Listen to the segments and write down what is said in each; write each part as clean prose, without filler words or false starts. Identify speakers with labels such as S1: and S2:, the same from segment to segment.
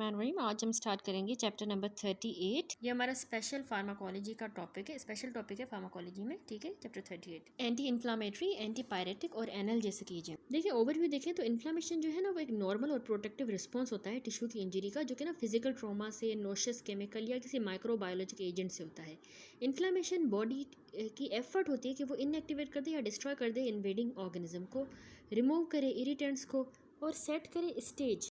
S1: बिस्मिल्लाहिर्रहमानिर्रहीम। आज हम स्टार्ट करेंगे चैप्टर नंबर 38। ये हमारा स्पेशल फार्माकोलॉजी का टॉपिक है, स्पेशल टॉपिक है फार्माकोलॉजी में, ठीक है। Chapter 38 anti inflammatory, anti pyretic और एनाल्जेसिक एजेंट। देखिए ओवरव्यू देखें तो इन्फ्लामेशन जो है ना वो एक नॉर्मल और प्रोटेक्टिव रिस्पॉन्स होता है टिश्यू की इंजरी का, जो कि ना फिजिकल ट्रॉमा से, नोशियस केमिकल या किसी माइक्रोबायोलॉजिकल एजेंट से होता है। इन्फ्लामेशन बॉडी की एफर्ट होती है कि वो इनएक्टिवेट कर दे या डिस्ट्रॉय कर दे इन्वेडिंग ऑर्गेनिज्म को, रिमूव करे इरिटेंट्स को और सेट करे स्टेज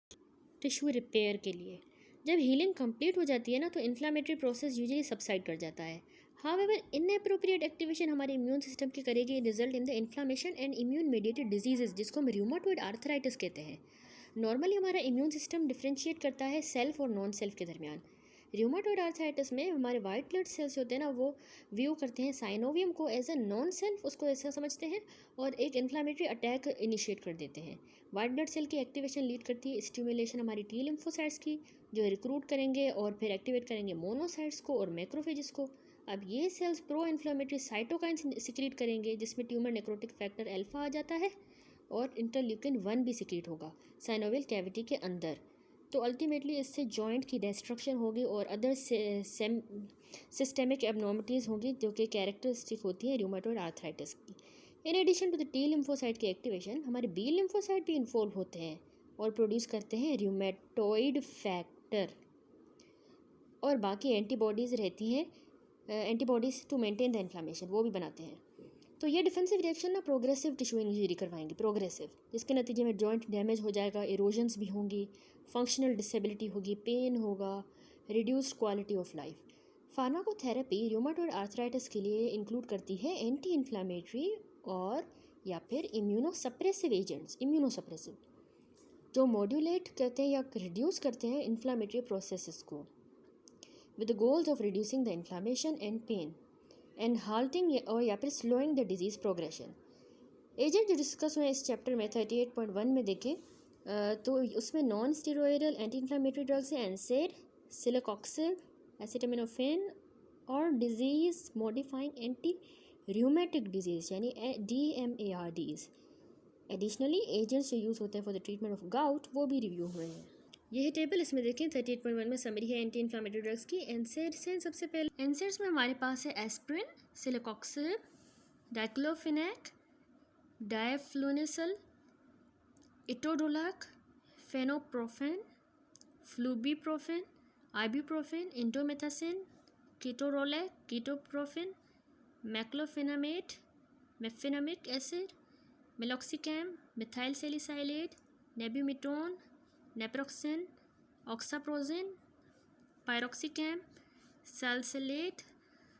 S1: टिश्यू रिपेयर के लिए। जब हीलिंग कंप्लीट हो जाती है ना तो इन्फ्लामेटरी प्रोसेस यूजुअली सबसाइड कर जाता है। हाउएवर इनएप्रोप्रिएट एक्टिवेशन हमारे इम्यून सिस्टम की करेगी result in the inflammation and immune mediated diseases, जिसको हम रूमेटॉइड आर्थराइटिस कहते हैं। नॉर्मली हमारा इम्यून सिस्टम डिफ्रेंशिएट करता है सेल्फ और नॉन सेल्फ के दरमियान। रूमेटॉइड आर्थराइटिस में हमारे वाइट ब्लड सेल्स होते हैं ना, वो व्यू करते हैं साइनोवियम को एज अ नॉन सेल्फ, उसको ऐसा समझते हैं और एक इन्फ्लामेटरी अटैक इनिशिएट कर देते हैं। वाइट ब्लड सेल की एक्टिवेशन लीड करती है स्टिमुलेशन हमारी टी लिम्फोसाइट्स की, जो रिक्रूट करेंगे और फिर एक्टिवेट करेंगे मोनोसाइट्स को और मैक्रोफेजेस को। अब ये cells pro inflammatory cytokine secrete करेंगे, जिसमें ट्यूमर नेक्रोटिक फैक्टर अल्फा आ जाता है और इंटरल्यूकिन 1 भी सिक्रीट होगा साइनोवियल कैविटी के अंदर। तो अल्टीमेटली इससे जॉइंट की डिस्ट्रक्शन होगी और अदर सिस्टेमिक एबनॉर्मलिटीज़ होंगी, जो कि कैरेक्टरिस्टिक होती है रूमेटॉइड आर्थराइटिस की। In addition to the T lymphocyte की एक्टिवेशन, हमारे बी लिम्फोसाइट भी इन्वॉल्व होते हैं और प्रोड्यूस करते हैं रूमेटॉइड फैक्टर, और बाकी एंटीबॉडीज़ रहती हैं, antibodies to maintain the inflammation, वो भी बनाते हैं। तो ये डिफेंसिव रिएक्शन ना प्रोग्रेसिव टिश्यू इंजरी करवाएंगे, प्रोग्रेसिव, जिसके नतीजे में जॉइंट डैमेज हो जाएगा, इरोजन्स भी होंगी, फंक्शनल डिसेबिलिटी होगी, पेन होगा, reduced quality of life. Pharmacotherapy rheumatoid arthritis के लिए इंक्लूड करती है एंटी इन्फ्लामेटरी और या फिर इम्यूनोसप्रेसिव एजेंट्स, इम्यूनोसप्रेसिव, जो मॉड्यूलेट करते हैं या रिड्यूस करते हैं इन्फ्लामेटरी प्रोसेसेस को with the goals of reducing the inflammation and pain and halting और या फिर slowing the disease progression. Agent जो डिस्कस हुए इस चैप्टर में 38.1 में देखें तो उसमें non steroidal anti inflammatory drugs हैं एनसेड, सिलोकॉक्सिब, एसिटामिनोफेन और disease modifying anti rheumatic disease यानी DMARDs। एडिशनली एजेंट्स जो यूज़ होते हैं for the treatment of gout, वो भी रिव्यू हुए हैं। यही टेबल इसमें देखें 38.1 में समरी है एंटी इन्फ्लामेटरी ड्रग्स की। एनसेड्स हैं सबसे पहले। एनसेड्स में हमारे पास है aspirin, celecoxib, diclofenac, diflunisal, etodolac, fenoprofen, flurbiprofen, ibuprofen, indomethacin, ketorolac, ketoprofen, meclofenamate, mefenamic acid, meloxicam, methyl salicylate, nabumetone, naproxen, oxaprozin, piroxicam, salicylate,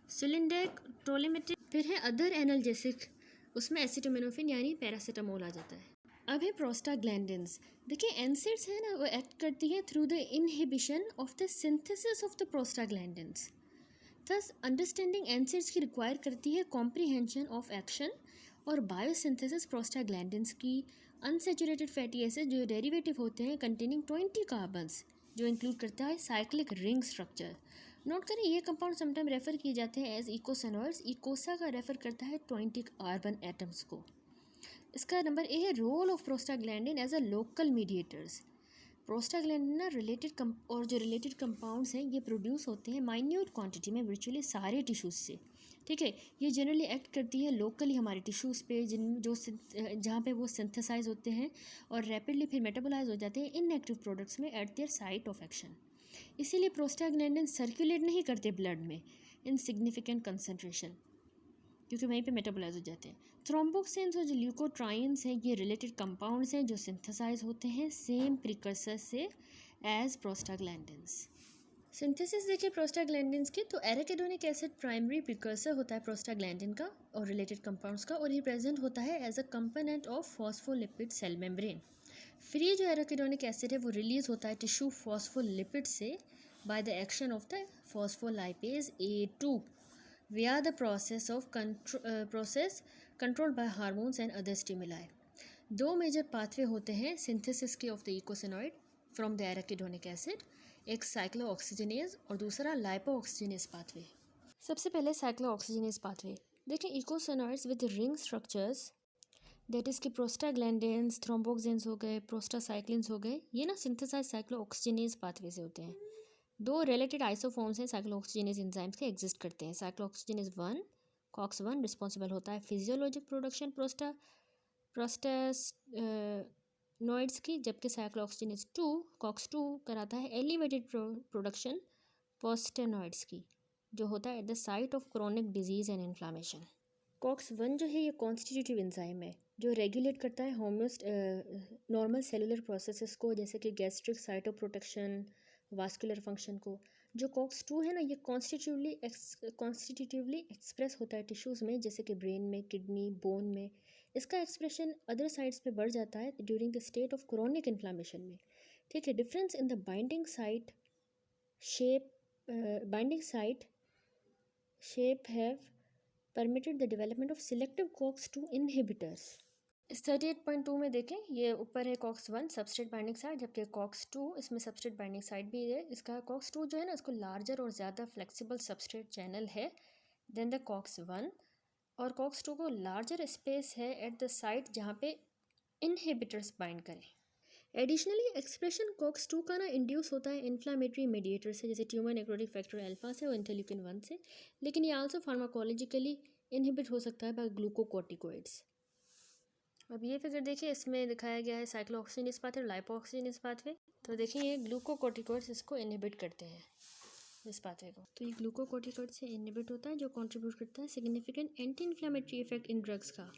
S1: sulindac, tolmetin. फिर है अदर एनाल्जेसिक, उसमें एसिटामिनोफेन यानी पैरासीटामोल आ जाता है। अब है प्रोस्टाग्लैंडिन्स। देखिए एनसेड्स है ना, वो एक्ट करती है through the inhibition of the synthesis of the prostaglandins. Thus understanding NSAIDs की रिक्वायर करती है कॉम्प्रीहेंशन ऑफ एक्शन और बायोसिंथेसिस प्रोस्टाग्लैंडिन्स की अनसैचुरेटेड फैटी एसिड, जो डेरिवेटिव होते हैं कंटेनिंग 20 कार्बन्स, जो इंक्लूड करता है साइक्लिक रिंग स्ट्रक्चर। नोट करें ये कंपाउंड समटाइम रेफर किए जाते हैं एज इकोसेनॉइड्स। इकोसा का रेफर करता है 20 कार्बन एटम्स को। इसका नंबर ए है role of prostaglandin as a local mediators. Prostaglandin related और जो रिलेटेड कंपाउंड्स हैं ये प्रोड्यूस होते हैं माइन्यूट क्वांटिटी में वर्चुअली सारे टिश्यूज़ से, ठीक है। ये जनरली एक्ट करती है लोकली हमारे टिश्यूज़ पे, जहाँ पे वो सिंथेसाइज होते हैं और रैपिडली फिर मेटाबोलाइज हो जाते हैं इनएक्टिव प्रोडक्ट्स में eight there site of action. इसीलिए प्रोस्टाग्लैंडिन सर्कुलेट नहीं करते ब्लड में इन सिग्निफिकेंट कंसनट्रेशन, क्योंकि वहीं पे मेटाबोलाइज हो जाते हैं। थ्रोम्बोक्सिन्स और जो ल्यूकोट्राइन्स हैं ये रिलेटेड कंपाउंड्स हैं जो सिंथेसाइज होते हैं सेम प्रिकर्सर से एज प्रोस्टाग्लैंडिन्स। सिंथेसिस देखिए प्रोस्टाग्लैंडिन्स की, तो एराकिडोनिक एसिड प्राइमरी प्रिकर्सर होता है प्रोस्टाग्लैंडिन का और रिलेटेड कंपाउंड्स का, और ये प्रेजेंट होता है as a component of phospholipid cell membrane. Free जो एराकिडोनिक एसिड है वो रिलीज होता है टिश्यू फॉस्फोलिपिड से by the action of the phospholipase A2 via the process controlled by hormones and other stimuli। दो मेजर पाथवे होते हैं synthesis के of the eicosanoid from the arachidonic acid, एक साइक्लोऑक्सीजनेज और दूसरा लाइपोऑक्सीजनेज पाथवे। सबसे पहले साइक्लोऑक्सीजनेज पाथवे देखें। Eicosanoids with ring structures that is कि प्रोस्टाग्लैंडिन्स, थ्रोम्बोक्सिन्स हो गए, प्रोस्टासाइक्लिन्स हो गए, ये ना सिंथेसाइज साइक्लोऑक्सीजिनेज पाथवे से होते हैं। दो रिलेटेड आइसोफॉर्म्स हैं साइक्लोऑक्सीजिनेज एंजाइम्स के, एग्जिस्ट करते हैं। साइक्लोऑक्सीजिनेज 1 कॉक्स 1 रिस्पॉन्सिबल होता है फिजियोलॉजिक प्रोडक्शन प्रोस्टानोइड्स की, जबकि साइक्लोऑक्सीजिनेज 2 कॉक्स 2 कराता है एलिवेटेड प्रोडक्शन प्रोस्टेनोइड्स की, जो होता है at the site of chronic disease and inflammation. COX 1 जो है ये कॉन्स्टिट्यूटिव एंजाइम है जो रेगुलेट करता है नॉर्मल सेलुलर प्रोसेसेस को, जैसे कि गैस्ट्रिक साइटोप्रोटेक्शन, वास्कुलर फंक्शन को। जो कॉक्स 2 है ना, ये कॉन्स्टिट्यूटिवली एक्सप्रेस होता है टिश्यूज़ में, जैसे कि ब्रेन में, किडनी, बोन में। इसका एक्सप्रेशन अदर साइड्स पे बढ़ जाता है during the state of chronic inflammation में। ठीक है, difference in the binding site shape have permitted the development of selective COX-2 inhibitors। इस 38.2 में देखें, ये ऊपर है COX-1 सबस्ट्रेट बाइंडिंग साइट, जबकि COX-2 इसमें सबस्ट्रेट बाइंडिंग साइट भी है। इसका COX-2 जो है ना, इसको लार्जर और ज़्यादा फ्लेक्सिबल सबस्ट्रेट चैनल है देन द COX-1, और COX-2 को लार्जर स्पेस है एट द साइट जहाँ पे इनहिबिटर्स बाइंड करें। एडिशनली एक्सप्रेशन COX-2 का ना इंड्यूस होता है इन्फ्लामेटरी मीडिएटर से, जैसे ट्यूमर नेक्रोटिक फैक्टर अल्फा से और इंटरल्यूकिन 1 से, लेकिन ये आल्सो फार्माकोलॉजिकली इनहिबिट हो सकता है बाय ग्लूकोकोर्टिकोइड्स। अब ये फिगर देखिए, इसमें दिखाया गया है साइक्लोऑक्सीजिनेज पाथवे और लाइपोऑक्सीजिनेज पाथवे। तो देखिए ये ग्लूकोकोर्टिकोइड्स इसको इनहिबिट करते हैं, इस पाथवे को। तो ये ग्लूकोकोर्टिकोइड से इनहिबिट होता है, जो कंट्रीब्यूट करता है significant anti inflammatory effect in drugs का।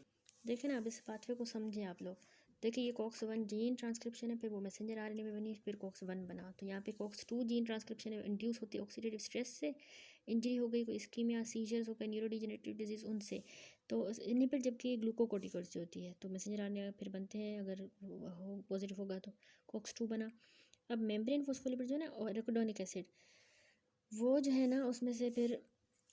S1: देखिए ना, अब इस पाथवे को समझें आप लोग। देखिए ये COX-1 जीन ट्रांसक्रिप्शन है, फिर वो मैसेंजर आरएनए में बनी, फिर COX-1 बना। तो यहाँ पे COX-2 जीन ट्रांसक्रिप्शन है, इंड्यूस होती है ऑक्सीडेटिव स्ट्रेस से, इंजरी हो गई, कोई इस्कीमिया, सीजर्स हो गए, न्यूरोडिजेनेरेटिव डिजीज़ उनसे। तो इनहिबिट जबकि ग्लूकोकोर्टिकोइड्स जो होती है, तो मैसेंजर आरएनए फिर बनते हैं, अगर पॉजिटिव होगा तो COX-2 बना। अब मेम्ब्रेन फॉस्फोलिपिड जो है ना, एराकिडोनिक एसिड, वो जो है ना उसमें से फिर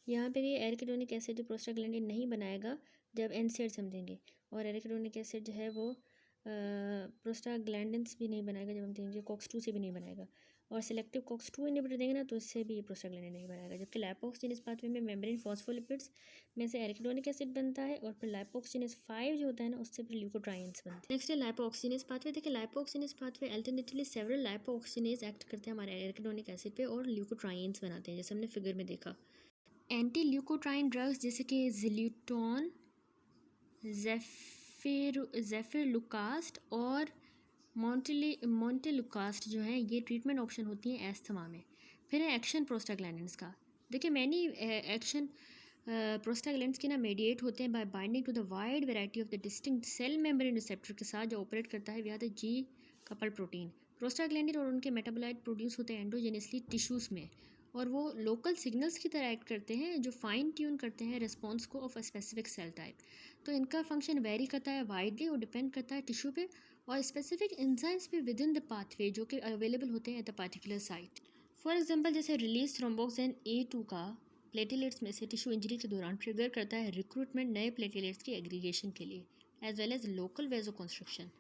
S1: यहाँ पे ये एराकिडोनिक एसिड जो प्रोस्टाग्लैंडिन नहीं बनाएगा जब एनसेड समझेंगे, और एराकिडोनिक एसिड जो है वो प्रोस्टाग्लैंडिन्स भी नहीं बनाएगा जब हम देंगे, COX-2 से भी नहीं बनाएगा। और सिलेक्टिव COX-2 इनहिबिटर देंगे ना, तो इससे भी प्रोस्टाग्लैंडिन नहीं बनाएगा। जबकि लाइपोऑक्सीजिनेज पाथवे में मेम्ब्रेन फॉस्फोलिपिड्स में से एराकिडोनिक एसिड बनता है, और फिर लाइपोऑक्सीजिनेज 5 जो होता है ना, उससे फिर ल्यूकोट्राइन्स बनते हैं। नेक्स्ट है लाइपोऑक्सीजिनेज पाथवे। देखिए लाइपोऑक्सीजिनेज पाथवे अल्टरनेटिवली सेवरल लाइपोऑक्सीजिनेज एक्ट करते हैं हमारे एराकिडोनिक एसिड पे और ल्यूकोट्राइन्स बनाते हैं, जैसे हमने फिगर में देखा। एंटी ल्यूकोट्राइन ड्रग्स जैसे कि ज़िल्यूटोन, ज़ेफिरलुकास्ट और मोंटेलुकास्ट जो है, ये ट्रीटमेंट ऑप्शन होती हैं एस्थमा में। फिर है एक्शन प्रोस्टाग्लैंडिन्स का। देखिए मैनी एक्शन प्रोस्टाग्लैंडिन्स के ना मेडिएट होते हैं by binding to the wide variety of the distinct cell membrane receptor के साथ, जो ऑपरेट करता है via the G coupled protein. Prostaglandin और उनके मेटाबोलाइट प्रोड्यूस होते हैं एंडोजेनियसली टिश्यूज़ में, और वो लोकल सिग्नल्स की तरह एक्ट करते हैं जो फाइन ट्यून करते हैं रिस्पॉन्स को of a specific cell type. तो इनका फंक्शन वेरी करता है वाइडली और डिपेंड करता है टिश्यू पे और स्पेसिफिक एंजाइम्स पे विद इन द पाथवे जो कि अवेलेबल होते हैं at the particular site. For example जैसे रिलीज थ्रोम्बोक्सिन A2 का प्लेटलेट्स में से टिश्यू इंजरी के दौरान ट्रिगर करता है रिक्रूटमेंट नए प्लेटलेट्स की एग्रीगेशन के लिए, as well as local vasoconstriction.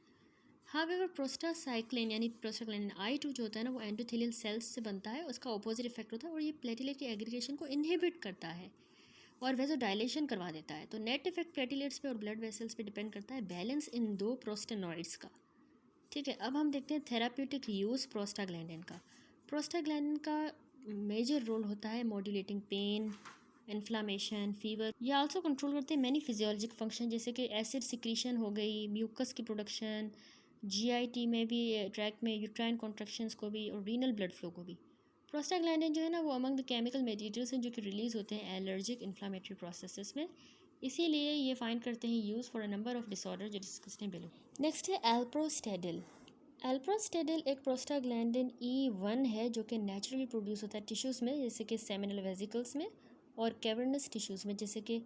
S1: However prostacyclin यानी प्रोस्टाग्लैंडिन I2 जो होता है ना, वो एंडोथेलियल सेल्स से बनता है, उसका ऑपोजिट इफेक्ट होता है और ये प्लेटलेट की एग्रीगेशन को इनहिबिट करता है और वेजो डायलेशन करवा देता है। तो नेट इफेक्ट प्लेटलेट्स पे और ब्लड वेसल्स पे डिपेंड करता है बैलेंस इन दो प्रोस्टेनॉइड्स का। ठीक है, अब हम देखते हैं थेराप्यूटिक यूज़ प्रोस्टाग्लैंडिन का। प्रोस्टाग्लैंडिन का मेजर रोल होता है मॉड्यूलेटिंग पेन, इन्फ्लामेशन, फीवर। ये आल्सो कंट्रोल करते हैं मैनी फिजियोलॉजिक फंक्शन, जैसे कि एसिड सिक्रीशन हो गई, म्यूकस की प्रोडक्शन, GIT में भी, ट्रैक में यूट्राइन कॉन्ट्रैक्शंस को भी, और रीनल ब्लड फ्लो को भी। प्रोस्टाग्लैंडिन जो है ना, वो अमंग द केमिकल मेडिएटर्स हैं जो कि रिलीज़ होते हैं एलर्जिक इन्फ्लामेटरी प्रोसेसेस में, इसीलिए ये फाइंड करते हैं use for a number of disorder जो डिस्कस हैं बिलो। नेक्स्ट है एल्प्रोस्टेडिल। एल्प्रोस्टेडिल एक प्रोस्टाग्लैंडिन E1 है जो कि नेचुरली प्रोड्यूस होता है टिश्यूज़ में, जैसे कि सेमिनल वेसिकल्स में और कैवर्नस टिश्यूज़ में, जैसे कि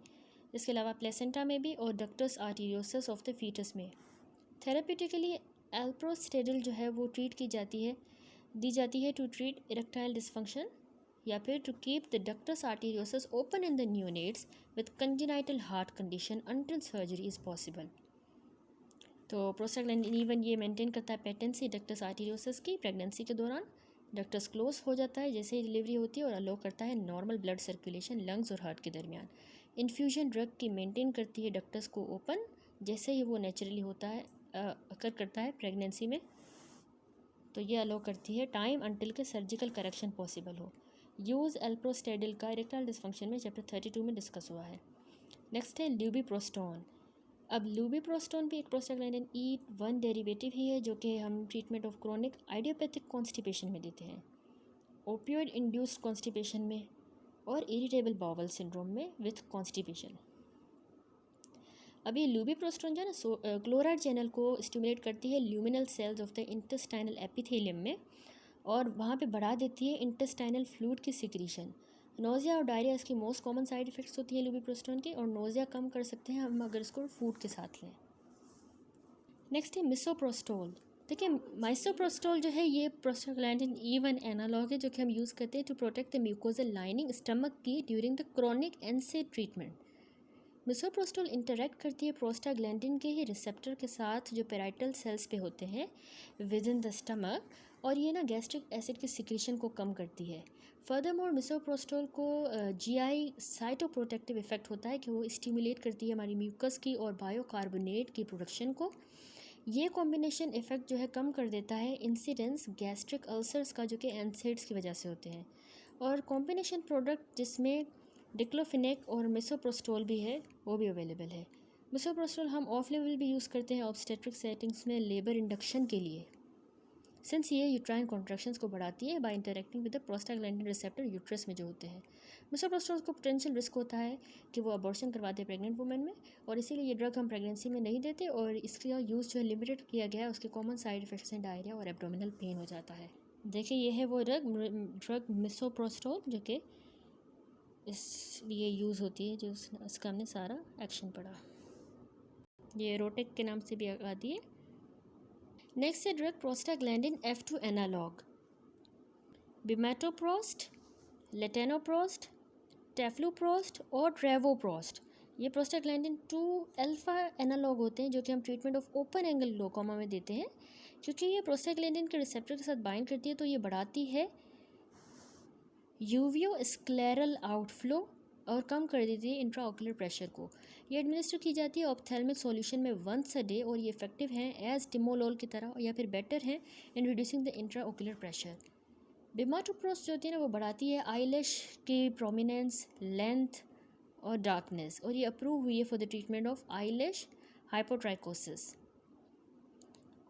S1: इसके अलावा प्लेसेंटा में भी और डक्टस आर्टीरियोसस ऑफ द फीटस में। थेरेप्यूटिकली एल्प्रोस्टेडिल जो है वो दी जाती है टू ट्रीट इरेक्टाइल डिसफंक्शन या फिर to keep the ductus arteriosus open in the neonates with congenital heart condition until surgery is possible. तो प्रोस्टाग्लैंडिन E1 ये मेंटेन करता है पेटेंसी डक्टस आर्टीरियोसस की प्रेगनेंसी के दौरान। डक्टस क्लोज हो जाता है जैसे ही डिलीवरी होती है और अलो करता है नॉर्मल ब्लड सर्कुलेशन लंग्स और हार्ट के दरमियान। इन्फ्यूजन ड्रग की मेंटेन करती है डक्टस को ओपन जैसे ही वो नेचुरली होता है अकर करता है प्रेगनेंसी में, तो ये अलो करती है टाइम अंटिल के सर्जिकल करेक्शन पॉसिबल हो। यूज़ एल्प्रोस्टेडिल का इरेक्टाइल डिस्फंक्शन में चैप्टर 32 में डिस्कस हुआ है। नेक्स्ट है ल्यूबिप्रोस्टोन। अब ल्यूबिप्रोस्टोन भी एक प्रोस्टाग्लैंडिन E1 डेरिवेटिव ही है, जो कि हम treatment of chronic idiopathic constipation में देते हैं, ओपियोइड इंड्यूस्ड कॉन्स्टिपेशन में और इरिटेबल बाउल सिंड्रोम में विथ कॉन्स्टिपेशन। अभी ल्यूबिप्रोस्टोन जो है ना क्लोराइड चैनल को स्टिमुलेट करती है luminal cells of the intestinal epithelium में, और वहाँ पे बढ़ा देती है इंटेस्टाइनल फ्लूइड की सिक्रीशन। नोज़िया और डायरिया इसकी मोस्ट कॉमन साइड इफ़ेक्ट्स होती हैं ल्यूबिप्रोस्टोन की, और नोज़िया कम कर सकते हैं हम अगर इसको फूड के साथ लें। नेक्स्ट है मिसोप्रोस्टोल। देखिए मिसोप्रोस्टोल जो है ये प्रोस्टाग्लैंडिन E1 एनालॉग है, जो कि हम यूज़ करते हैं to protect the mucosal lining stomach की during the chronic NSAID treatment. Misoprostol interact करती है प्रोस्टाग्लैंडिन के ही रिसेप्टर के साथ जो पेराइटल सेल्स पे होते हैं विद इन द स्टमक, और ये ना गैस्ट्रिक एसिड की सिक्रीशन को कम करती है। फर्दरमोर मिसोप्रोस्टोल को जीआई साइटोप्रोटेक्टिव इफेक्ट होता है कि वो स्टिमुलेट करती है हमारी म्यूकस की और बायोकार्बोनेट की प्रोडक्शन को। ये कॉम्बिनेशन इफेक्ट जो है कम कर देता है इंसिडेंस गैस्ट्रिक अल्सर्स का, जो कि एनसेड्स की वजह से होते हैं। और कॉम्बिनेशन प्रोडक्ट जिसमें डिक्लोफिनेक और मिसोप्रोस्टोल भी है वो भी अवेलेबल है। मिसोप्रोस्टोल हम ऑफ लेवल भी यूज़ करते हैं ऑब्स्टेट्रिक सेटिंग्स में लेबर इंडक्शन के लिए, सिंस ये यूट्राइन कॉन्ट्रैक्शंस को बढ़ाती है by interacting with the prostaglandin receptor uterus में जो होते हैं। मिसोप्रोस्टोल को पोटेंशियल रिस्क होता है कि वो अबॉर्शन करवाते हैं प्रेग्नेंट वुमेन में, और इसीलिए ये ड्रग हम प्रेगनेंसी में नहीं देते, और इसका यूज़ जो है लिमिटेड किया गया है। उसके कॉमन साइड इफेक्ट्स हैं डायरिया और एब्डोमिनल पेन हो जाता है। देखिए ये है वो ड्रग मिसोप्रोस्टोल, जो कि इसलिए यूज़ होती है, जो इसका हमने सारा एक्शन पढ़ा। ये रोटेक के नाम से भी आती है। नेक्स्ट है ड्रग प्रोस्टाग्लैंडिन F2 एनालॉग, बिमेटोप्रोस्ट, लेटेनोप्रोस्ट, टेफ्लूप्रोस्ट और ट्रेवोप्रोस्ट। ये प्रोस्टाग्लैंडिन 2 अल्फा एनालॉग होते हैं, जो कि हम treatment of open angle glaucoma में देते हैं। क्योंकि ये प्रोस्टाग्लैंडिन के रिसेप्टर के साथ बाइंड करती है, तो ये बढ़ाती है यूवियो स्क्लेरल आउटफ्लो और कम कर देती है इंट्राओकुलर प्रेशर को। ये एडमिनिस्टर की जाती है ऑप्थेल्मिक सॉल्यूशन में वंस अ डे, और ये इफेक्टिव हैं एज टिमोलोल की तरह, या फिर बेटर हैं in reducing the intraocular pressure. Bimatoprost जो होती है ना वो बढ़ाती है आईलैश की प्रोमिनेंस, लेंथ और डार्कनेस, और ये अप्रूव हुई है for the treatment of eyelash hypotrichosis.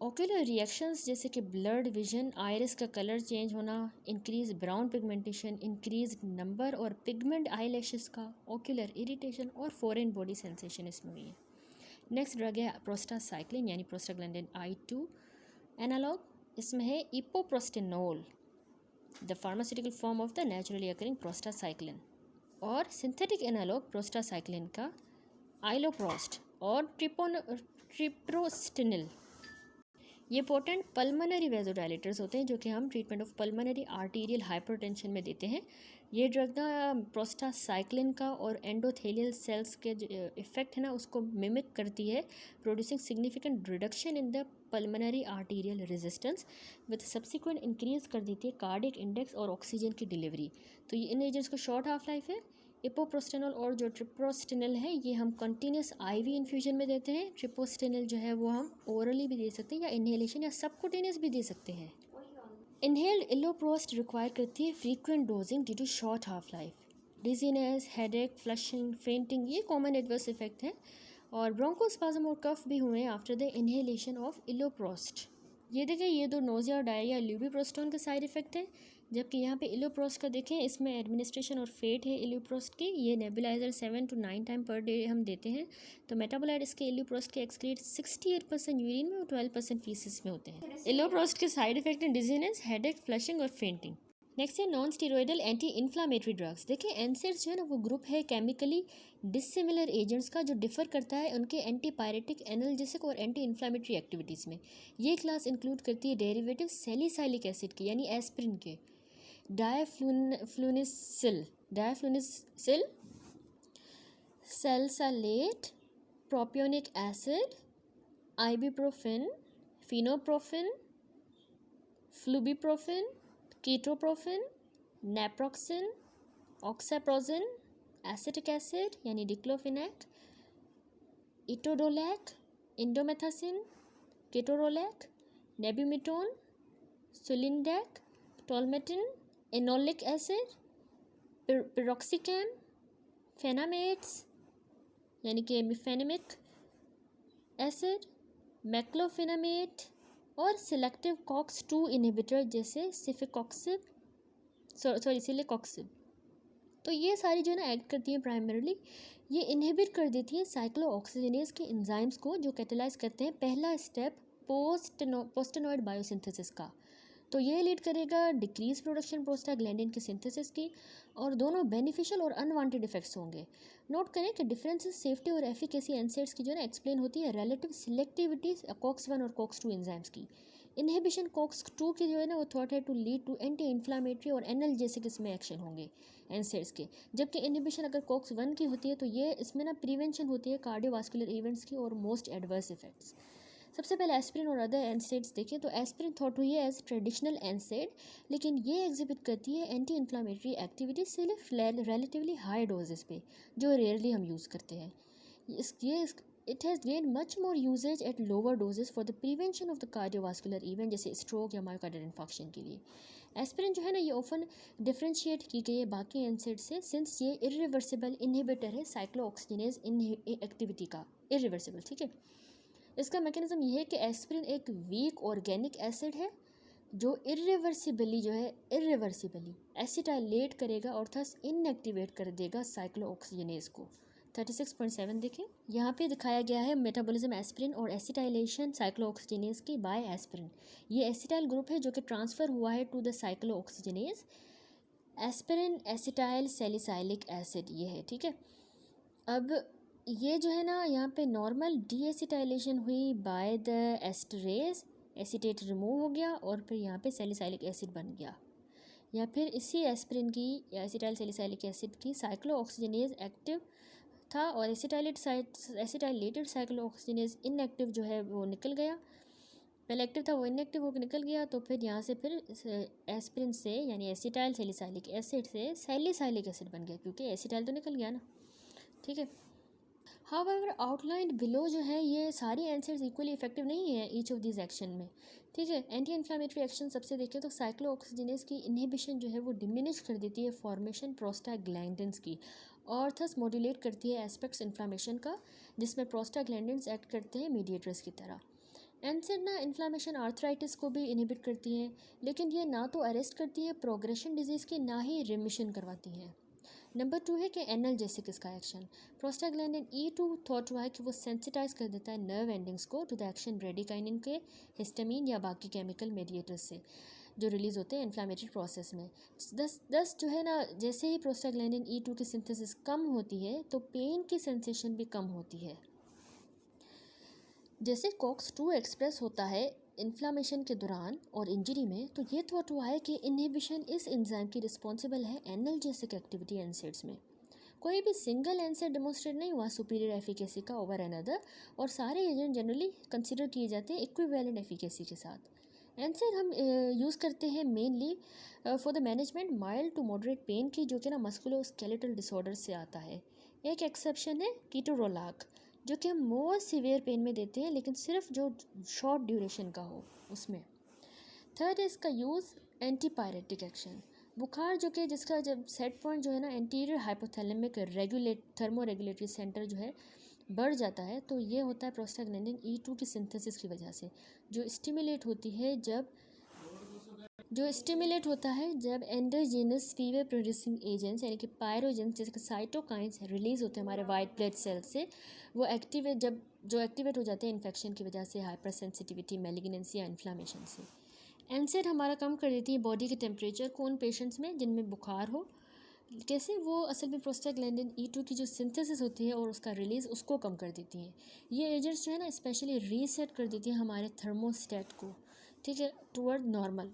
S1: Ocular reactions जैसे कि ब्लड विजन, आइरिस का कलर चेंज होना, increase brown pigmentation, increase number और पिगमेंट आईलैशेस का, ओक्यूलर इरिटेशन और फॉरेन बॉडी सेंसेशन इसमें हुई है। नेक्स्ट ड्रग है प्रोस्टासाइक्लिन यानी प्रोस्टाग्लैंडिन I2 एनालॉग। इसमें है epoprostenol, the pharmaceutical form of the naturally occurring prostacyclin, और सिंथेटिक एनालॉग प्रोस्टासाइक्लिन का आइलोप्रोस्ट और ट्रिप्रोस्टिनिल। ये पोटेंट पल्मोनरी वेजोडाइलेटर्स होते हैं, जो कि हम treatment of pulmonary arterial hypertension में देते हैं। ये ड्रग ना प्रोस्टासाइक्लिन का और एंडोथेलियल सेल्स के इफेक्ट है ना उसको मिमिक करती है, producing significant reduction in the pulmonary arterial resistance with subsequent increase कर देती है कार्डियक इंडेक्स और ऑक्सीजन की डिलीवरी। तो ये इन एजेंट्स को शॉर्ट हाफ लाइफ है। इपोप्रोस्टेनोल और जो ट्रिप्रोस्टिनिल है ये हम कंटिन्यूस आईवी इन्फ्यूजन में देते हैं। ट्रिप्रोस्टिनिल जो है वो हम ओरली भी दे सकते हैं या इन्हेलेशन या सबकुटेनियस भी दे सकते हैं। इनहेल्ड इलोप्रोस्ट रिक्वायर करती है frequent dosing due to short half life. Dizziness, headache, flushing, fainting ये कॉमन एडवर्स इफेक्ट हैं, और ब्रोंकोस्पाज्म और कफ भी हुए after the inhalation of iloprost. ये देखें ये दो नोज़िया और डायरिया ल्यूबिप्रोस्टोन के साइड इफेक्ट हैं, जबकि यहाँ पे इलोप्रोस्ट का देखें इसमें एडमिनिस्ट्रेशन और फेट है इलोप्रोस्ट की। ये nebuliser 7 to 9 time per day हम देते हैं। तो मेटाबोलाइट इसके इलोप्रोस्ट के एक्सक्रीट 68% यूरिन में और 12% फीसिस में होते हैं। इलोप्रोस्ट के साइड इफेक्ट हैं डिजीनेस, हेडेक, फ्लशिंग और फेंटिंग। नेक्स्ट है non steroidal anti inflammatory drugs. देखिए एनसेड्स जो है ना वो ग्रुप है केमिकली डिसिमिलर एजेंट्स का, जो डिफर करता है उनके एंटीपायरेटिक, एनाल्जेसिक और एंटी इन्फ्लामेटरी एक्टिविटीज़ में। ये क्लास इंक्लूड करती है डेरिवेटिव सैलिसाइलिक एसिड के यानी एस्प्रिन के, diflunisal, salicylate, propionic acid, ibuprofen, fenoprofen, flurbiprofen, ketoprofen, naproxen, oxaprozin, acetic acid यानी diclofenac, etodolac, indomethacin, ketorolac, nabumetone, sulindac, tolmetin, enolic acid, piroxicam, fenamates यानी कि मिफेनेमिक एसिड, मैक्लोफेनामेट और सिलेक्टिव कॉक्स-2 इनहिबिटर जैसे सिलिकॉक्सिब। तो ये सारी जो है ना एक्ट करती हैं प्राइमरीली, ये इनहिबिट कर देती हैं साइक्लोऑक्सीजनेज के एंजाइम्स को जो कैटेलाइज करते हैं पहला स्टेप पोस्टेनॉइड बायोसिंथेसिस का। तो ये लीड करेगा डिक्रीज प्रोडक्शन प्रोस्टाग्लैंडिन की सिंथेसिस की, और दोनों बेनिफिशियल और अनवांटेड इफेक्ट्स होंगे। नोट करें कि डिफरेंसेस सेफ्टी और एफिकेसी एनसेड्स की जो है ना एक्सप्लेन होती है रिलेटिव सिलेक्टिविटी कॉक्स-1 और कॉक्स-2 एंजाइम्स की। इनहिबिशन कॉक्स-2 की जो है ना वो थॉट है to lead to anti inflammatory और एनाल्जेसिक इसमें एक्शन होंगे एनसेड्स के, जबकि इनहिबिशन अगर कॉक्स-1 की होती है तो ये इसमें ना प्रिवेंशन होती है कार्डियोवास्कुलर इवेंट्स की और मोस्ट एडवर्स इफेक्ट्स। सबसे पहले एस्पिरिन और अदर एनसेड्स देखें तो एस्पिरिन थॉट हुई है एज ट्रेडिशनल एनसेड, लेकिन ये एग्जिबिट करती है एंटी इन्फ्लामेटरी एक्टिविटी सिर्फ रिलेटिवली हाई डोजेस पे, जो रेयरली हम यूज़ करते हैं। It has gain much more usages at lower doses for the prevention of the cardiovascular event जैसे स्ट्रोक या मायोकार्डियल इन्फार्क्शन के लिए। एस्पिरिन जो है ना ये ऑफन डिफ्रेंशिएट की गई है बाकी एनसेड से, सिंस ये इरिवर्सिबल इनहिबिटर है साइक्लोऑक्सीजनेज एक्टिविटी का, इरिवर्सिबल, ठीक है। इसका मैकेनिज्म ये है कि एस्पिरिन एक वीक ऑर्गेनिक एसिड है जो इरिवर्सिबली एसिटाइलेट करेगा और थस इनएक्टिवेट कर देगा साइक्लोऑक्सीजनेज को। 36.7 देखें, यहाँ पे दिखाया गया है मेटाबॉलिज्म एस्पिरिन और एसिटाइलेशन साइक्लोऑक्सीजनेज की बाय एस्पिरिन। ये एसिटाइल ग्रुप है जो कि ट्रांसफ़र हुआ है to the cyclooxygenase. Aspirin acetyl salicylic acid ये है, ठीक है। अब ये जो है ना यहाँ पे नॉर्मल डीएसिटाइलेशन हुई by the esterase, acetate remove हो गया और फिर यहाँ पे सैलिसाइलिक एसिड बन गया, या फिर इसी एस्पिरिन की या एसिटाइल सैलिसाइलिक एसिड की साइक्लोऑक्सीजनेज एक्टिव था और एसिटाइलेटेड साइक्लोऑक्सीजनेज इनएक्टिव जो है वो निकल गया। पहले एक्टिव था वो इनएक्टिव होकर निकल गया, तो फिर यहाँ से फिर एस्पिरिन से यानी एसिटाइल सैलिसाइलिक एसिड से सैलिसाइलिक एसिड बन गया, क्योंकि एसिटाइल तो निकल गया ना, ठीक है। हाउएवर आउटलाइंड बिलो जो है ये सारी एनसेड्स इक्वली इफेक्टिव नहीं है ईच ऑफ दिस एक्शन में, ठीक है। एंटी इन्फ्लामेटरी एक्शन सबसे देखें तो साइक्लोऑक्सीजनेज की इनहिबिशन जो है वो डिमिनिश कर देती है फॉर्मेशन प्रोस्टाग्लैंडिन्स की, और थस मॉड्यूलेट करती है एस्पेक्ट्स इन्फ्लामेशन का, जिसमें प्रोस्टाग्लैंडिन्स एक्ट करते हैं मीडिएटर्स की तरह। एनसेड ना इन्फ्लामेशन आर्थराइटिस को भी इनहिबिट करती हैं, लेकिन ये ना तो अरेस्ट करती हैं प्रोग्रेशन डिजीज़ की, ना ही रिमिशन करवाती हैं। नंबर 2 है कि एनाल्जेसिक इसका एक्शन। प्रोस्टाग्लैंडिन E2 थॉट हुआ है कि वो सेंसिटाइज कर देता है नर्व एंडिंग्स को टू द एक्शन ब्रेडिकाइनिन के, हिस्टामिन या बाकी केमिकल मेडिएटर्स से जो रिलीज़ होते हैं इन्फ्लामेटरी प्रोसेस में। दस जो है ना जैसे ही प्रोस्टाग्लैंडिन E2 की सिंथेसिस कम होती है तो पेन की सेंसेशन भी कम होती है। जैसे कॉक्स-2 एक्सप्रेस होता है इन्फ्लामेशन के दौरान और इंजरी में, तो ये थॉट हुआ है कि इनहिबिशन इस एंजाइम की रिस्पॉन्सिबल है एनाल्जेसिक एक्टिविटी एनसेड्स में। कोई भी सिंगल एनसेड डेमोन्स्ट्रेट नहीं हुआ सुपीरियर एफिकेसी का ओवर अनदर, और सारे एजेंट जनरली कंसिडर किए जाते हैं इक्विवेलेंट एफिकेसी के साथ। एनसेड हम यूज़ करते हैं mainly for the management mild to moderate pain की, जो कि ना मस्कुलोस्केलेटल डिसऑर्डर से आता है। एक एक्सेप्शन है कीटोरोलाक, जो कि हम मोर सीवियर पेन में देते हैं, लेकिन सिर्फ जो शॉर्ट ड्यूरेशन का हो उसमें। थर्ड है इसका यूज़ एंटीपायरेटिक एक्शन। बुखार जो कि जिसका जब सेट पॉइंट जो है ना anterior hypothalamic thermo regulatory centre जो है बढ़ जाता है, तो ये होता है प्रोस्टाग्लैंडिन E2 की सिंथेसिस की वजह से, जो स्टिमुलेट होता है जब एंडोजीनस फीवर प्रोड्यूसिंग एजेंट्स यानी कि पायरोजेंस जैसे साइटोकाइंस रिलीज होते हैं हमारे वाइट ब्लड सेल से, वो एक्टिवेट हो जाते हैं इन्फेक्शन की वजह से, हाइपर सेंसिटिविटी, मैलिग्नेंसी या इन्फ्लामेशन से। एनसेड हमारा कम कर देती है बॉडी के टेम्परेचर को उन पेशेंट्स में जिनमें बुखार हो। कैसे? वो असल में प्रोस्टाग्लैंडिन E2 की जो सिंथेसिस होती है और उसका रिलीज़ उसको कम कर देती हैं। ये एजेंट्स जो है ना स्पेशली रीसेट कर देती हैं हमारे थर्मोस्टेट को, ठीक है, टुवर्ड नॉर्मल।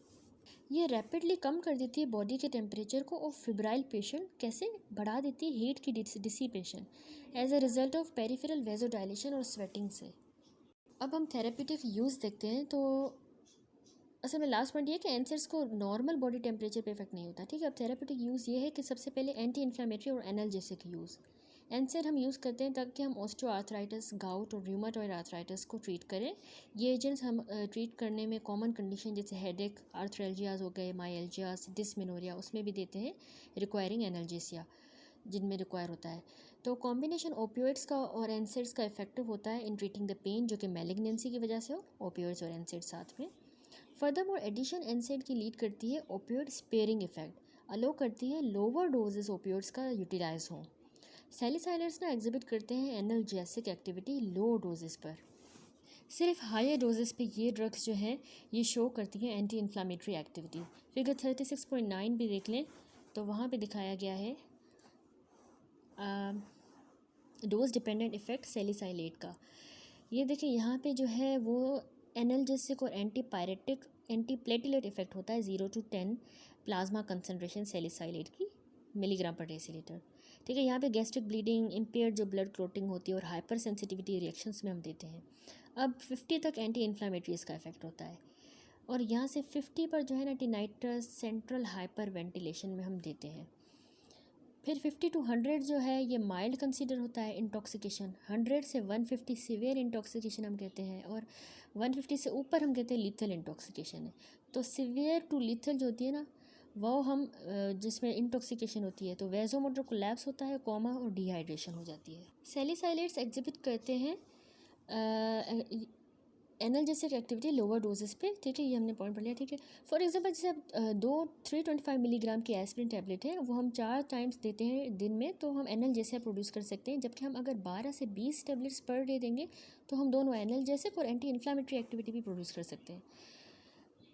S1: ये रैपिडली कम कर देती है बॉडी के टेम्परेचर को, और फिब्राइल पेशेंट कैसे बढ़ा देती है हीट की dissipation as a result of peripheral vasodilation और स्वेटिंग से। अब हम थेरेप्यूटिक यूज़ देखते हैं, तो असल में लास्ट पॉइंट ये है कि एनसेड्स को नॉर्मल बॉडी टेम्परेचर पे इफेक्ट नहीं होता, ठीक है। अब थेरेप्यूटिक यूज़ ये है कि सबसे पहले एंटी इन्फ्लामेटरी और एनाल्जेसिक यूज़। NSAID हम यूज़ करते हैं ताकि हम ऑस्टियोआर्थराइटिस, गाउट और रूमेटॉइड आर्थराइटिस को ट्रीट करें। ये एजेंट्स हम ट्रीट करने में कॉमन कंडीशन जैसे हेडेक, आर्थ्रैल्जियाज हो गए, माइल्जियाज, डिस्मेनोरिया उसमें भी देते हैं, रिक्वायरिंग एनाल्जेसिया जिनमें रिक्वायर होता है। तो कॉम्बिनेशन ओपियोइड्स का और NSAIDs का इफेक्टिव होता है इन ट्रीटिंग द पेन जो कि मैलिग्नेंसी की वजह से हो, ओपियोइड्स और NSAID साथ में। फर्दरमोर एडिशन NSAID की लीड करती है ओपियोइड स्पेयरिंग इफेक्ट, अलो करती है लोअर डोजेस ओपियोइड्स का यूटिलाइज हो। सैलिसाइलर्स ना एग्जिबिट करते हैं एनाल्जेसिक एक्टिविटी लो डोजेस पर। सिर्फ हायर डोजेस पे ये ड्रग्स जो हैं ये शो करती हैं एंटी इन्फ्लामेटरी एक्टिविटी। फिगर 36.9 भी देख लें तो वहाँ पे दिखाया गया है डोज डिपेंडेंट इफेक्ट सैलिसाइलेट का। ये देखिए यहाँ पे जो है वो एनाल्जेसिक और एंटीपायरेटिक, एंटीप्लेटिलेट इफेक्ट होता है 0 to 10 प्लाज्मा कंसनट्रेशन सैलिसाइलेट की मिलीग्राम पर डेसीलीटर। ठीक है, यहाँ पे गैस्ट्रिक ब्लीडिंग, इम्पेयर्ड जो ब्लड क्लोटिंग होती है और हाइपर सेंसिटिविटी रिएक्शंस में हम देते हैं। अब 50 तक एंटी इन्फ्लामेटरी इसका इफेक्ट होता है और यहाँ से 50 पर जो है ना टिनाइट्रस, सेंट्रल हाइपर वेंटिलेशन में हम देते हैं। फिर 50 to 100 जो है ये माइल्ड कंसीडर होता है इंटॉक्सिकेशन, 100 से 150 सीवियर इंटॉक्सिकेशन हम कहते हैं और 150 से ऊपर हम कहते हैं लीथल इंटॉक्सिकेशन है। तो सीवियर टू लीथल जो होती है ना वो हम जिसमें इंटॉक्सिकेशन होती है तो वेजोमोटर कोलैप्स होता है, कोमा और डिहाइड्रेशन हो जाती है। सैलिसाइलेट्स एग्जिबिट करते हैं एनाल्जेसिक एक्टिविटी लोअर डोजेस पे। ठीक है, ये हमने पॉइंट पढ़ लिया। ठीक है, फॉर एग्जांपल जैसे अब 325 मिलीग्राम की एस्पिरिन टैबलेट है वो हम 4 टाइम्स देते हैं दिन में तो हम एनाल्जेसिया प्रोड्यूस कर सकते हैं, जबकि हम अगर 12 से 20 टैबलेट्स पर डे देंगे तो हम दोनों एनाल्जेसिक और एंटी इन्फ्लामेटरी एक्टिविटी भी प्रोड्यूस कर सकते हैं।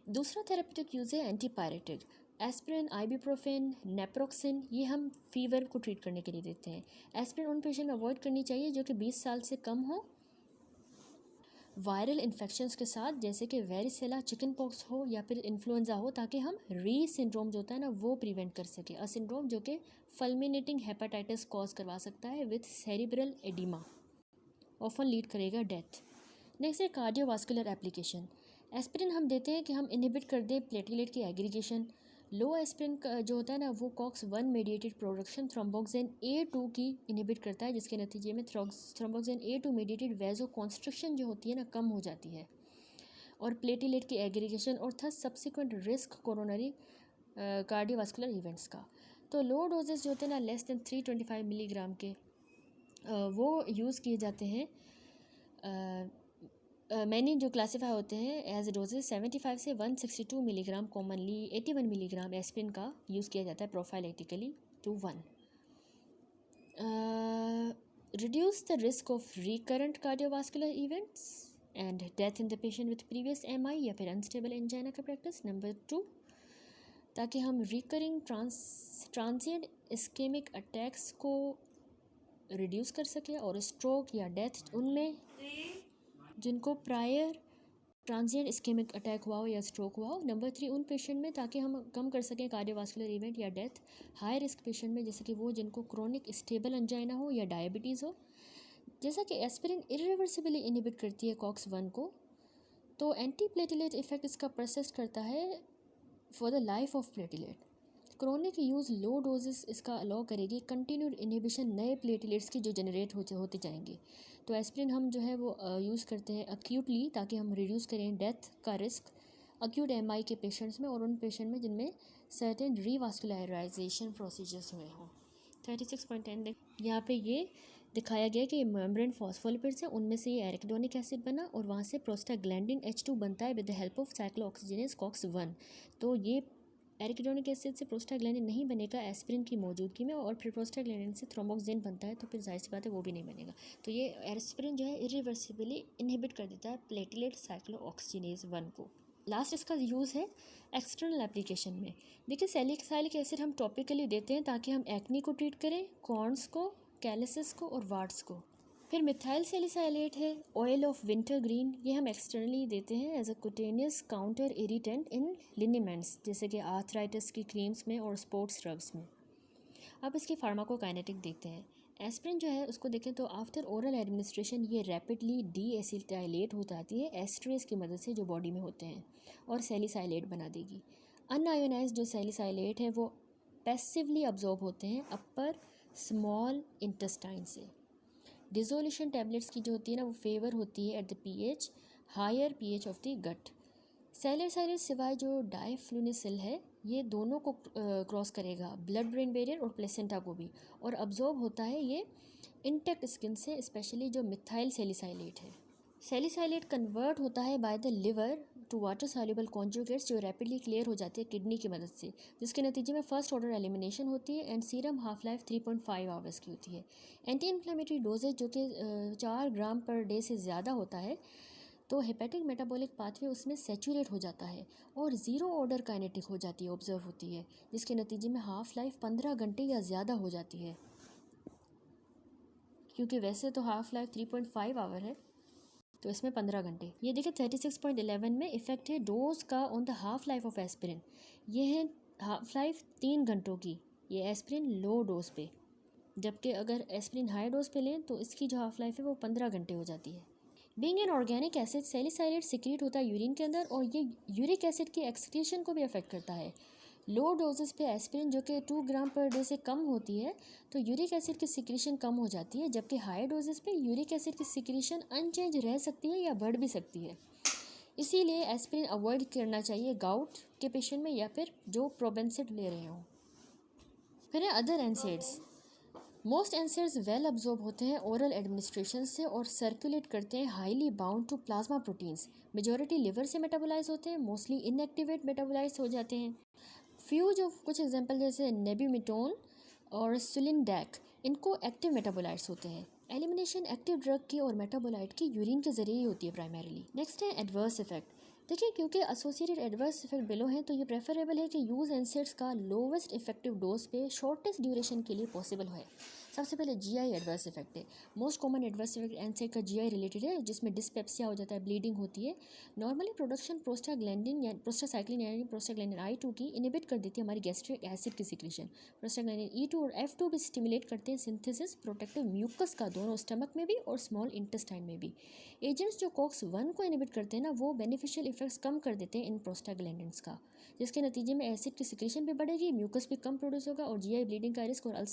S1: दूसरा थेरेपेटिक यूज़ है एंटीपायरेटिक। एस्पिरिन, आइबुप्रोफेन, नेप्रोक्सिन ये हम फीवर को ट्रीट करने के लिए देते हैं। एस्पिरिन उन पेशेंट में अवॉइड करनी चाहिए जो कि 20 साल से कम हो, वायरल इन्फेक्शंस के साथ जैसे कि वेरिसेला, चिकन पॉक्स हो या फिर इन्फ्लुएंजा हो, ताकि हम री सिंड्रोम जो होता है ना वो प्रिवेंट कर सके। अ सिंड्रोम जो कि फल्मिनेटिंग हेपेटाइटिस कॉज करवा सकता है with cerebral oedema, often lead करेगा डेथ। नेक्स्ट है कार्डियोवास्कुलर एप्लीकेशन। एस्पिरिन हम देते हैं कि हम इनहिबिट कर दें प्लेटलेट की एग्रीगेशन। लो एस्पिरिन का जो होता है ना वो COX-1 mediated production thromboxane A2 की इनहिबिट करता है, जिसके नतीजे में थ्रोम्बोक्सिन A2 मेडिएटेड वेजो कॉन्स्ट्रिक्शन जो होती है ना कम हो जाती है और प्लेटलेट की एग्रीगेशन और thus subsequent risk coronary cardiovascular events का। तो लो डोजेस जो होते हैं ना लेस देन 325 मिलीग्राम के वो यूज़ किए जाते हैं। मैंने जो क्लासीफाई होते हैं एज डोजेस 75 से 162 मिलीग्राम, कॉमनली 81 मिलीग्राम एस्पिरिन का यूज़ किया जाता है prophylactically to 1। Reduce the risk of recurrent cardiovascular events and death in the patient with previous MI या फिर अनस्टेबल एंजाइना का प्रैक्टिस। नंबर 2, ताकि हम रिकरिंग ट्रांसिएंट इस्केमिक अटैक्स को रिड्यूस कर सकें और स्ट्रोक या डेथ उनमें जिनको प्रायर ट्रांजिएंट इस्केमिक अटैक हुआ हो या स्ट्रोक हुआ हो। नंबर 3, उन पेशेंट में ताकि हम कम कर सकें कार्डियोवास्कुलर इवेंट या डेथ हाई रिस्क पेशेंट में, जैसे कि वो जिनको क्रोनिक स्टेबल एंजाइना हो या डायबिटीज़ हो। जैसा कि एस्पिरिन इरिवर्सिबली इनहिबिट करती है COX-1 को, तो एंटी प्लेटलेट इफेक्ट इसका परसिस्ट करता है for the life of platelet. Chronic use low doses इसका अलाउ करेगी कंटिन्यूड इनहिबिशन नए प्लेटलेट्स की जो जनरेट होते जाएंगे। तो एस्पिरिन हम जो है वो यूज़ करते हैं अक्यूटली ताकि हम रिड्यूस करें डेथ का रिस्क अक्यूट MI के पेशेंट्स में और उन पेशेंट में जिनमें सर्टेन रीवास्कुलराइजेशन प्रोसीजर्स हुए हों। 36.10 यहाँ पे ये दिखाया गया कि मेम्ब्रेन फॉस्फोलिपिड्स हैं, उनमें से ये एरिकिडोनिक एसिड बना और वहाँ से प्रोस्टाग्लैंडिन H2 बनता है with the help of cyclooxygenase COX-1। तो ये एरिकिडोनिक एसिड से प्रोस्टाग्लैंडिन नहीं बनेगा एस्पिरिन की मौजूदगी में, और फिर प्रोस्टाग्लैंडिन से थ्रोम्बोक्सिन बनता है तो फिर जाहिर सी बात है वो भी नहीं बनेगा। तो ये एस्पिरिन जो है इरिवर्सिबली इनहिबिट कर देता है प्लेटलेट साइक्लोऑक्सीजिनेज 1 को। लास्ट इसका यूज़ है एक्सटर्नल एप्लीकेशन में। देखिए सैलिसाइलिक एसिड हम टॉपिकली देते हैं ताकि हम एक्नी को ट्रीट करें, कॉर्न्स को, कैलिसिस को और वार्ड्स को। फिर मिथाइल सैलिसाइलेट है ऑयल ऑफ विंटर ग्रीन, ये हम एक्सटर्नली देते हैं as a cutaneous counter irritant in liniments जैसे कि आर्थराइटिस की क्रीम्स में और स्पोर्ट्स ड्रग्स में। अब इसकी फार्माकोकाइनेटिक देखते हैं। एस्पिरिन जो है उसको देखें तो आफ्टर ओरल एडमिनिस्ट्रेशन ये रैपिडली डीएसिटाइलेट हो जाती है एस्ट्रेस की मदद से जो बॉडी में होते हैं और सैलिसाइलेट बना देगी। अनआयोनाइज्ड जो सैलिसाइलेट है वो पैसिवली अब्जॉर्ब होते हैं अपर स्मॉल इंटेस्टाइन से। डिसोल्यूशन टैबलेट्स की जो होती है ना वो फेवर होती है at the pH, higher pH of the gut. Salicylates सिवाय जो डायफ्लूनिसिल है ये दोनों को क्रॉस करेगा, ब्लड ब्रेन बैरियर और प्लेसेंटा को भी, और अब्जॉर्ब होता है ये इंटेक्ट स्किन से, स्पेशली जो मिथाइल सैलिसाइलेट है। सैलिसाइलेट कन्वर्ट होता है by the liver to water soluble conjugates जो रैपिडली क्लियर हो जाती है किडनी की मदद से, जिसके नतीजे में फर्स्ट ऑर्डर एलिमिनेशन होती है and serum half life 3.5 hours की होती है। एंटी इन्फ्लेमेटरी डोजेज जो कि 4 ग्राम पर डे से ज़्यादा होता है, तो हेपेटिक मेटाबॉलिक पाथवे उसमें सेचुरेट हो जाता है और ज़ीरो ऑर्डर काइनेटिक हो जाती है, ऑब्जर्व होती है, जिसके नतीजे में हाफ लाइफ 15 घंटे या ज़्यादा हो जाती है, क्योंकि वैसे तो हाफ लाइफ 3.5 आवर है, तो इसमें 15 घंटे। ये देखिए 36.11 में इफेक्ट है डोज का on the half life of aspirin. ये है हाफ लाइफ 3 घंटों की, ये एस्पिरिन लो डोज पे, जबकि अगर एस्पिरिन हाई डोज पे लें तो इसकी जो हाफ लाइफ है वो 15 घंटे हो जाती है। Being an organic acid, salicylate secrete होता है यूरिन के अंदर और ये यूरिक एसिड की एक्सक्रीशन को भी अफेक्ट करता है। लो डोजेस पे एस्पिरिन जो कि 2 ग्राम पर डे से कम होती है तो यूरिक एसिड की सिक्रीशन कम हो जाती है, जबकि हाई डोजेस पे यूरिक एसिड की सिक्रीशन अनचेंज रह सकती है या बढ़ भी सकती है। इसीलिए एस्पिरिन अवॉइड करना चाहिए गाउट के पेशेंट में या फिर जो प्रोबेंसिड ले रहे हों। फिर है other NSAIDs. Most NSAIDs well absorb होते हैं ओरल एडमिनिस्ट्रेशन से और सर्कुलेट करते हैं highly bound to plasma proteins. Majority liver से मेटाबोलाइज होते हैं, मोस्टली इनएक्टिवेट मेटाबोलाइज हो जाते हैं। फ्यू जो कुछ एग्जांपल जैसे नेबिमिटोन और सुलिनडैक, इनको एक्टिव मेटाबोलाइट्स होते हैं। एलिमिनेशन एक्टिव ड्रग की और मेटाबोलाइट की यूरिन के जरिए ही होती है प्राइमरीली। नेक्स्ट है एडवर्स इफेक्ट। देखिए क्योंकि एसोसिएटेड एडवर्स इफेक्ट बिलो हैं तो ये प्रेफरेबल है कि यूज़ एनसेड्स का लोवेस्ट इफेक्टिव डोज पे शॉर्टेस्ट ड्यूरेशन के लिए पॉसिबल है। सबसे पहले जीआई एडवर्स इफेक्ट है। मोस्ट कॉमन एडवर्स इफेक्ट एनसेड का जीआई रिलेटेड है, जिसमें डिस्पेप्सिया हो जाता है, ब्लीडिंग होती है। नॉर्मली प्रोडक्शन प्रोस्टाग्लैंडिन या प्रोस्टासाइक्लिन यानी प्रोस्टाग्लैंडिन I2 की इनिबिट कर देती है हमारी गैस्ट्रिक एसिड की सिक्रीशन। प्रोस्टाग्लैंडिन E2 और F2 भी स्टिमुलेट करते हैं सिंथेसिस प्रोटेक्टिव म्यूकस का, दोनों स्टमक में भी और स्मॉल इंटेस्टाइन में भी। एजेंट्स जो COX-1 को इनिबिट करते हैं ना वो बेनिफिशियल इफेक्ट्स कम कर देते हैं इन प्रोस्टाग्लैंडिन्स का, जिसके नतीजे में एसिड की सिक्रीशन भी बढ़ेगी, म्यूकस भी कम प्रोड्यूस होगा और जीआई ब्लीडिंग का रिस्क और